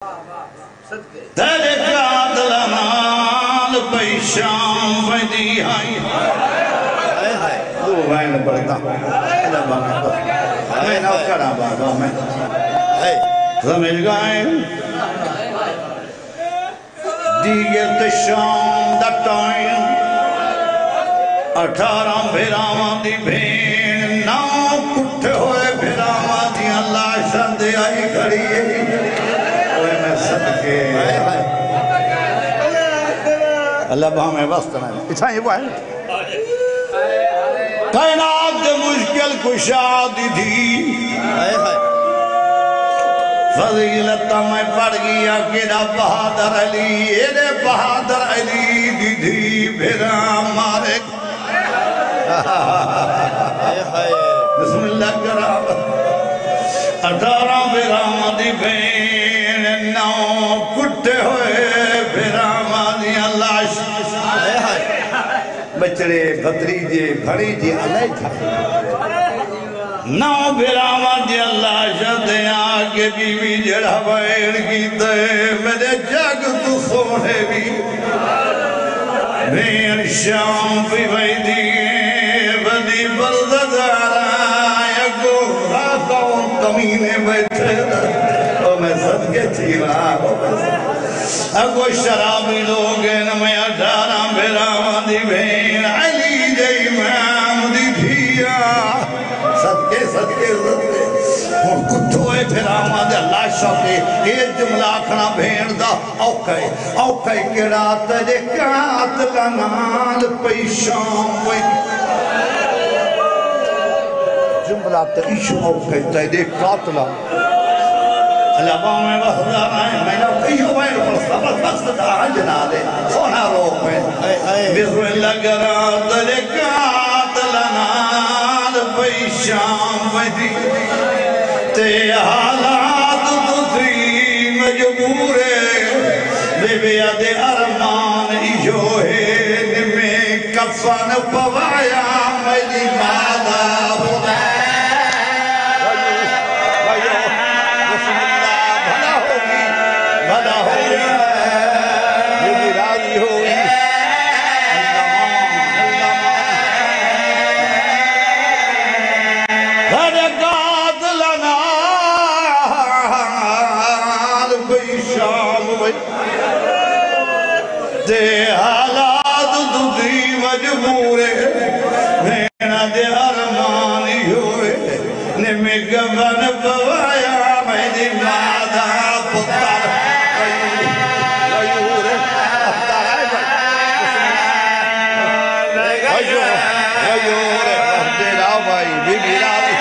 तेरे कातल नाल पहचान बदी आई हाय हाय तू वैन पड़ता अल्लाह बाबा मैं ना करा बाबा मैं समझ गए दीगत शाम दा टाइम 18 भेरावां दी भेण ना कुट्ठे होए भेरावां दी लाशां दे आई खड़ी अल्लाह में वस्त इच्छा ये वो है कायनात के मुश्किल कुशा दीदी फजीलत में पड़ गया केड़ा बहादुर अली एरे बहादुर अली दीदी भेरा मारे बिस्मिल्लाह करा 18 भेरा दी भेण नौ कुट्टे होए भेरा लाश बचड़े भतरीजे भड़ीजे अलग था नौ भेरावा जे लाश दे आगे बीवी जड़ा बैठ की ते मेरे जग तू सोने भी भेण शाम भी वही दी बदी बलदारा यको रातों कमीने बैठे ओ मैं सदके थीवा अगो शराबी लोग मैं 18 भेरावां दी भेण अली दे इमाम दी धिया सदके सदके सदके हुण कुत्थों भेरावां दे लाशां ते ये जुमला आखना भेण दा औखा केड़ा तेरे कातल नाल पहचान वई जुमला ते इशू औखा तेरे कातल अल्लाह में वहदा मैंने कहीं हुए पर सबक बस दा जनाले सोना रोक में बिस्मिल्लाह करा तेरे कातल नाल पहचान वदी ते हालात तुसी मजबूरे बेबिया दे अरमान इहो है में कफन पवाया मेरी मादा दे हालात तुसी मजबूरे भेणा दे अरमान होए ने में गवन पवाया मेरी मादा पुत्र कयूरे कयूरे तेरा भाई बीबी रावी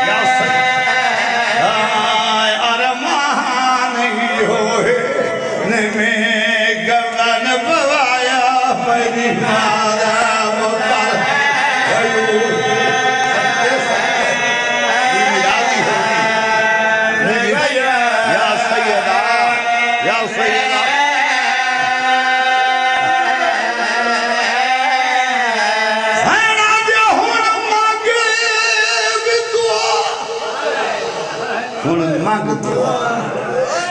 या अरमान होए ने में मेरी मादा मुतर कयूर या सैयदा सैना दे हुण मांगे भी दुआ हुण मंग दुआ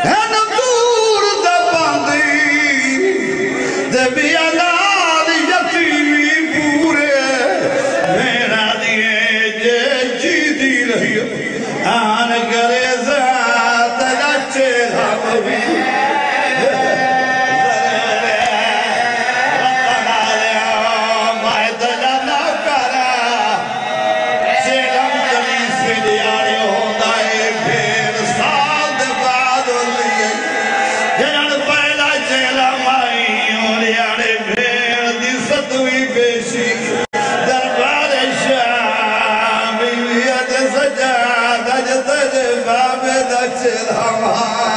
है न दूर दा बांदी दे बिया आन करे ज़ात लचे भी बाबे दचे धामा